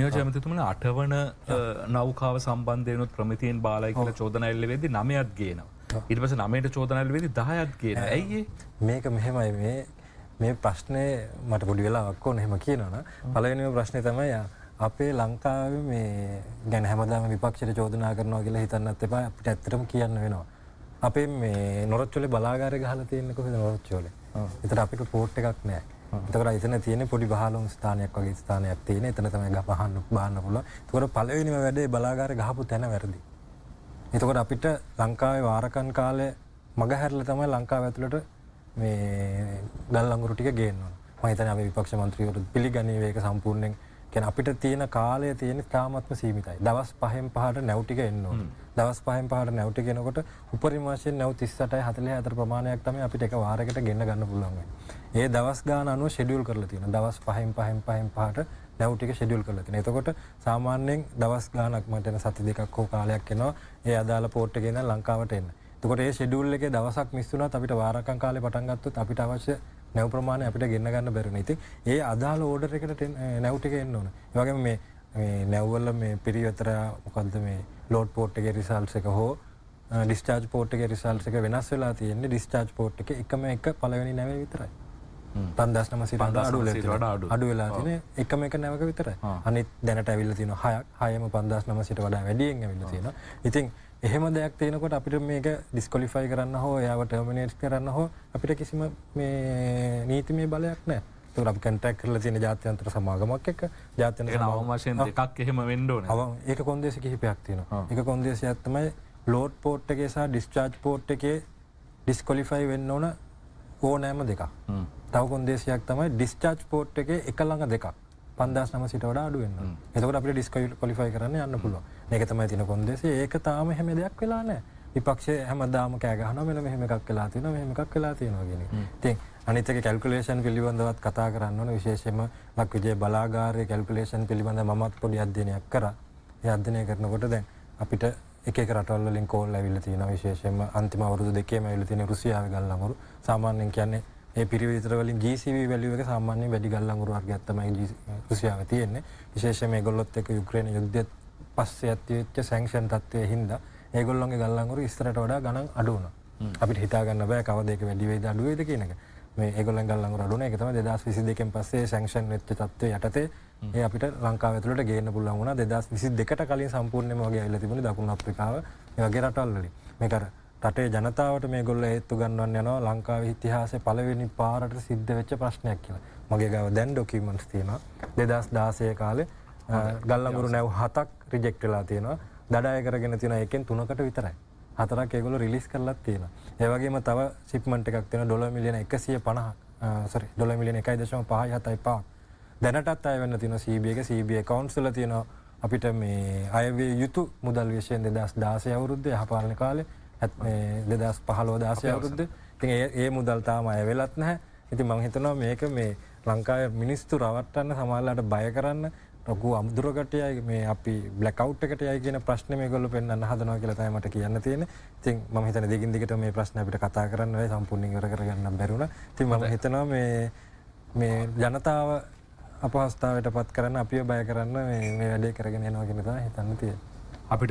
නියෝජ්‍ය ඇමතිතුමනි 8 වන නෞකාව සම්බන්ධයෙන්ුත් ප්‍රමිතියෙන් බාලයි කියලා චෝදනා එල්ල වෙද්දී 9ක් ගේනවා. ඊට පස්සේ 9ට චෝදනා එල්ල වෙද්දී 10ක් ගේනවා. ඇයි මේක මෙහෙමයි මේ ප්‍රශ්නේ මට පොඩි වෙලාවක් ඕන එහෙම කියනවනම් පළවෙනිම ප්‍රශ්නේ තමයි අපේ ලංකාවේ මේ ගැන හැමදාම විපක්ෂයට චෝදනා කරනවා කියලා හිතන්නත් එපා අපිට ඇත්තටම කියන්න වෙනවා. අපේ මේ නොරොච්චෝලේ බලාගාරය ගහලා තියෙන්නේ කොහෙද නොරොච්චෝලේ? ඒතර අපිට පෝට් එකක් නැහැ. එතකොට එතන තියෙන්නේ පොඩි බහලුම් ස්ථානයක් වගේ ස්ථානයක් තියෙන. එතන තමයි බහන්න පුළුවන්. එතකොට පළවෙනිම වැඩේ බලාගාරය ගහපු තැන වැරදි. එතකොට අපිට ලංකාවේ වාරකන් කාලේ මග හැරලා තමයි ලංකාව ඇතුළට මේ ගල් අඟුරු ටික ගේන්න ඕන. මම හිතන්නේ අපි විපක්ෂ මන්ත්‍රීවරු පිළිගන්නේ මේක සම්පූර්ණයෙන්. කියන්නේ අපිට තියෙන කාලය තියෙන තාමත්ම සීමිතයි. දවස් 5න් 5ට නැව් ටික එන්න ඕන. දවස් 5න් 5ට නැව් ටික එනකොට උපරිම වශයෙන් නැව් 38යි 44 ප්‍රමාණයක් තමයි අපිට එක වාරයකට ගෙන්න ගන්න පුළුවන් වෙන්නේ. ඒ දවස් ගාන අනුව ෂෙඩියුල් කරලා තියෙනවා. දවස් 5න් 5ට නැව් ටික ෂෙඩියුල් කරලා තියෙනවා. එතකොට සාමාන්‍යයෙන් දවස් ගානක් මට එන සති දෙකක් හෝ කාලයක් එනවා. ඒ අදාළ පෝට් එකේ ඉඳන් ලංකාවට එන්න. එතකොට ඒ ෂෙඩියුල් එකේ දවසක් මිස් වුණාත් අපිට වාරකම් කාලේ පටන් ගත්තොත් අපිට අවශ්‍ය නැව් ප්‍රමාණය අපිට ගෙන්න ගන්න බැරි වෙනවා. ඉතින් ඒ අදාළ ඕඩර් එකට නැව් ටික එන්න ඕන. ඒ වගේම මේ නැව් වල මේ පිරිවතර මොකද්ද මේ ලෝඩ් පෝට් එකේ රිසල්ට්ස් එක හෝ ඩිස්චාර්ජ් පෝට් එකේ රිසල්ට්ස් එක වෙනස් වෙලා තියෙන්නේ ඩිස්චාර්ජ් පෝට් එකේ එකම එක පළවෙනි නැවේ විතරයි. 5900ට අඩු වෙලා තියෙන්නේ එකම එක නැවක විතරයි. අනිත් දැනට ඇවිල්ලා තියෙනවා 6ක් 6ම 5900ට වඩා වැඩියෙන් ඇවිල්ලා තියෙනවා. ඉතින් එහෙම දෙයක් තියෙනකොට අපිට මේක ඩිස්කොලිෆයි කරන්න හෝ එයාව ටර්මිනේට් කරන්න හෝ අපිට කිසිම මේ නීතිමය බලයක් නැහැ. ඒකට අපි කන්ට්‍රැක්ට් කරලා තියෙන ජාත්‍යන්තර සමාගමක් එක්ක ජාත්‍යන්තර සමාගම වශයෙන් දෙකක් එහෙම වෙන්න ඕනේ. ඒක කොන්දේසි කිහිපයක් තියෙනවා. එක කොන්දේසියක් තමයි ලෝඩ් පෝට් එකේ සහ ඩිස්චාර්ජ් පෝට් එකේ ඩිස්කොලිෆයි වෙන්න ඕන ඕනෑම දෙකක්. තව කොන්දේසියක් තමයි ඩිස්චාර්ජ් පෝට් එකේ එක ළඟ දෙකක් 5900ට වඩා අඩු වෙන්න ඕන. එතකොට අපිට ඩිස්කොලිෆයි කරන්න යන්න පුළුවන්. මේක තමයි තියෙන කොන්දේසිය. ඒක තාම එහෙම දෙයක් වෙලා නැහැ. විපක්ෂයේ හැමදාම කෑ ගහනවා මෙහෙම එකක් වෙලා තියෙනවා මෙහෙම එකක් වෙලා තියෙනවා කියන එක. ඉතින් අනිත් එක කැල්කියුලේෂන් පිළිබඳවත් කතා කරන්න ඕන විශේෂයෙන්ම ලක්විජය බලාගාරයේ කැල්කියුලේෂන් පිළිබඳව මමත් පොඩි අධ්‍යයනයක් කරා. ඒ අධ්‍යයනය කරනකොට දැන් අපිට එක එක රටවල් වලින් කෝල් ඇවිල්ලා තියෙනවා විශේෂයෙන්ම අන්තිම අවුරුදු දෙකේම ඇවිල්ලා තියෙන රුසියාවේ ගල් අඟුරු සාමාන්‍යයෙන් කියන්නේ ඒ පිරිවිතර වලින් GCV වැලියු එක සාමාන්‍යයෙන් වැඩි ගල් අඟුරු වර්ගයක් තමයි රුසියාවේ තියෙන්නේ. විශේෂයෙන්ම ඒගොල්ලොත් එක්ක යුක්‍රේන යුද්ධයත් පස්සේ ඇතිවෙච්ච සැන්ක්ෂන් තත්ත්වයේ හින්දා ඒගොල්ලොන්ගේ ගල් අඟුරු ඉස්සරට වඩා ගණන් අඩු වුණා. අපිට හිතා ගන්න බෑ කවද ඒක වැඩි වෙයිද අඩු වෙයිද කියන එක. මේ ඒගොල්ලන් ගල් අඟුරු අඩු වුණා. ඒක තමයි 2022 න් පස්සේ සැන්ක්ෂන් වෙච්ච තත්ත්වයේ යටතේ ඒ අපිට ලංකාව ඇතුළට ගේන්න පුළුවන් වුණා. 2022ට කලින් සම්පූර්ණයෙන්ම වගේ ඇවිල්ලා තිබුණේ දකුණු අප්‍රිකාව මේ වගේ රටවල් වලින්. මේක අර රටේ ජනතාවට මේගොල්ලෝ හේතු ගන්නවන්න යනවා ලංකාවේ ඉතිහාසයේ පළවෙනි පාරට සිද්ධ වෙච්ච ප්‍රශ්නයක් කියලා. මගේ ගාව දැන් ඩොකියුමන්ට්ස් තියෙනවා 2016 කාලේ ගල් අඟුරු නැව් 7ක් රිජෙක්ට් වෙලා තියෙනවා. දඩය කරගෙන තියෙන එකෙන් 3කට විතරයි. 4ක් ඒගොල්ලෝ රිලීස් කරලා තියෙනවා. ඒ වගේම තව ෂිප්මන්ට් එකක් තියෙනවා ඩොලර් මිලියන 150 ඩොලර් මිලියන 1.575 දැනටත් අය වෙන්න තියෙනවා CBA එක CBA accounts වල තියෙනවා අපිට මේ අයවිය යුතු මුදල් විශේෂයෙන් 2016 අවුරුද්දේ යහපාලන කාලේ 2015 අවුරුද්දේ ඉතින් ඒ මුදල් තාම අය වෙලත් නැහැ. ඉතින් මම හිතනවා මේක මේ ලංකාවේ මිනිස්සු රවට්ටන්න සමාජලාට බය කරන්න ලොකු අමුදුරකටයයි මේ අපි බ්ලැක් අවුට් එකට යයි කියන ප්‍රශ්නේ මේගොල්ලෝ පෙන්වන්න හදනවා කියලා තමයි මට කියන්න තියෙන්නේ. ඉතින් මම හිතන්නේ දිගින් දිගට මේ ප්‍රශ්න අපිට කතා කරන්න වෙයි සම්පූර්ණයෙන් ඉවර කරගන්න බැරි වුණා. ඉතින් මම හිතනවා මේ ජනතාව අපහසුතාවයටපත් කරන්න අපිව බය කරන්න මේ වැඩේ කරගෙන යනවා කියන තමයි හිතන්න තියෙන්නේ.